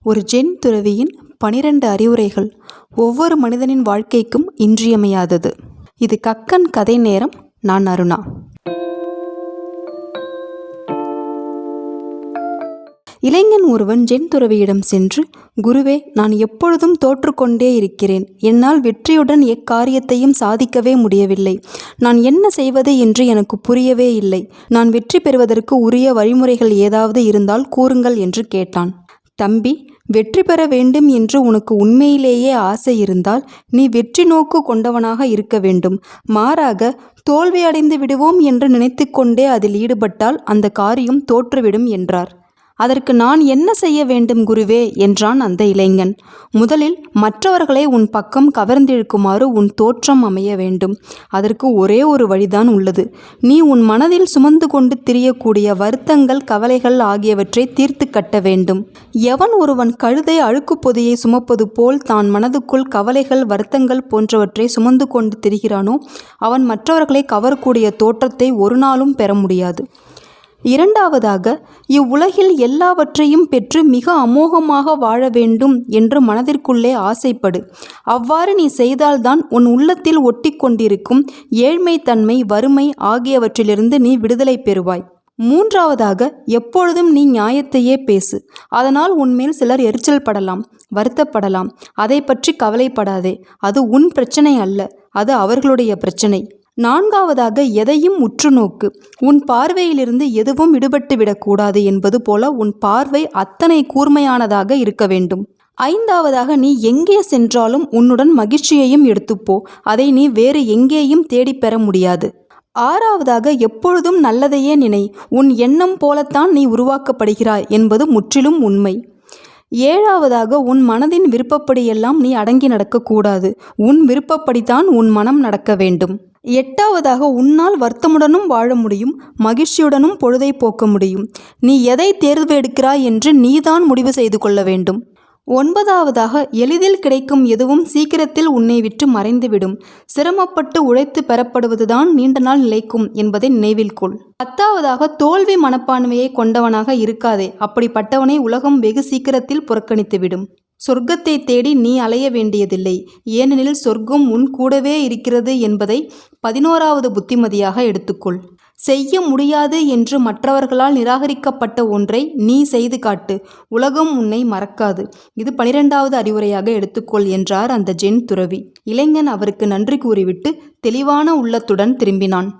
ஒரு ஜென் துறவியின் 12 அறிவுரைகள் ஒவ்வொரு மனிதனின் வாழ்க்கைக்கும் இன்றியமையாதது. இது கக்கன் கதை நேரம். நான் அருணா. இளைஞன் ஒருவன் ஜென் துறவியிடம் சென்று, குருவே, நான் எப்பொழுதும் தோற்றுக்கொண்டே இருக்கிறேன். என்னால் வெற்றியுடன் எக்காரியத்தையும் சாதிக்கவே முடியவில்லை. நான் என்ன செய்வது என்று எனக்கு புரியவே இல்லை. நான் வெற்றி பெறுவதற்கு உரிய வழிமுறைகள் ஏதாவது இருந்தால் கூறுங்கள் என்று கேட்டான். தம்பி, வெற்றி பெற வேண்டும் என்று உனக்கு உண்மையிலேயே ஆசை இருந்தால் நீ வெற்றி நோக்கு கொண்டவனாக இருக்க வேண்டும். மாறாக தோல்வி அடைந்து விடுவோம் என்று நினைத்து கொண்டே அதில் ஈடுபட்டால் அந்த காரியம் தோற்றுவிடும் என்றார். அதற்கு நான் என்ன செய்ய வேண்டும் குருவே என்றான் அந்த இளைஞன். முதலில் மற்றவர்களை உன் பக்கம் கவர்ந்திழுக்குமாறு உன் தோற்றம் அமைய வேண்டும். அதற்கு ஒரே ஒரு வழிதான் உள்ளது. நீ உன் மனதில் சுமந்து கொண்டு திரியக்கூடிய வருத்தங்கள், கவலைகள் ஆகியவற்றை தீர்த்து கட்ட வேண்டும். எவன் ஒருவன் கழுதை அழுக்கு பொதியை சுமப்பது போல் தான் மனதுக்குள் கவலைகள், வருத்தங்கள் போன்றவற்றை சுமந்து கொண்டு திரிகிறானோ அவன் மற்றவர்களை கவரக்கூடிய தோற்றத்தை ஒரு நாளும் பெற முடியாது. இரண்டாவதாக, இவ்வுலகில் எல்லாவற்றையும் பெற்று மிக அமோகமாக வாழ வேண்டும் என்று மனதிற்குள்ளே ஆசைப்படு. அவ்வாறு நீ செய்தால்தான் உன் உள்ளத்தில் ஒட்டி கொண்டிருக்கும் ஏழ்மை, தன்மை, வறுமை ஆகியவற்றிலிருந்து நீ விடுதலை பெறுவாய். மூன்றாவதாக, எப்பொழுதும் நீ நியாயத்தையே பேசு. அதனால் உன்மேல் சிலர் எரிச்சல் படலாம், வருத்தப்படலாம். அதை பற்றி கவலைப்படாதே. அது உன் பிரச்சனை அல்ல, அது அவர்களுடைய பிரச்சனை. நான்காவதாக, எதையும் உற்று நோக்கு. உன் பார்வையிலிருந்து எதுவும் விடுபட்டு விடக்கூடாது என்பது போல உன் பார்வை அத்தனை கூர்மையானதாக இருக்க வேண்டும். ஐந்தாவதாக, நீ எங்கே சென்றாலும் உன்னுடன் மகிழ்ச்சியையும் எடுத்துப்போ. அதை நீ வேறு எங்கேயும் தேடிப்பெற முடியாது. ஆறாவதாக, எப்பொழுதும் நல்லதையே நினை. உன் எண்ணம் போலத்தான் நீ உருவாக்கப்படுகிறாய் என்பது முற்றிலும் உண்மை. ஏழாவதாக, உன் மனதின் விருப்பப்படியெல்லாம் நீ அடங்கி நடக்கக்கூடாது. உன் விருப்பப்படித்தான் உன் மனம் நடக்க வேண்டும். எட்டாவதாக, உன்னால் வருத்தமுடனும் வாழ முடியும், மகிழ்ச்சியுடனும் பொழுதை போக்க முடியும். நீ எதை தேர்வு எடுக்கிறாய் என்று நீதான் முடிவு செய்து கொள்ள வேண்டும். ஒன்பதாவதாக, எளிதில் கிடைக்கும் எதுவும் சீக்கிரத்தில் உன்னை விட்டு மறைந்துவிடும். சிரமப்பட்டு உழைத்து பெறப்படுவதுதான் நீண்ட நாள் நிலைக்கும் என்பதை நினைவில் கொள். பத்தாவதாக, தோல்வி மனப்பான்மையை கொண்டவனாக இருக்காதே. அப்படிப்பட்டவனை உலகம் வெகு சீக்கிரத்தில் புறக்கணித்துவிடும். சொர்க்கத்தை தேடி நீ அலைய வேண்டியதில்லை, ஏனெனில் சொர்க்கம் உன் கூடவே இருக்கிறது என்பதை 11வது புத்திமதியாக எடுத்துக்கொள். செய்ய முடியாது என்று மற்றவர்களால் நிராகரிக்கப்பட்ட ஒன்றை நீ செய்து காட்டு. உலகம் உன்னை மறக்காது. இது 12வது அறிவுரையாக எடுத்துக்கொள் என்றார் அந்த ஜென் துறவி. இளைஞன் அவருக்கு நன்றி கூறிவிட்டு தெளிவான உள்ளத்துடன் திரும்பினான்.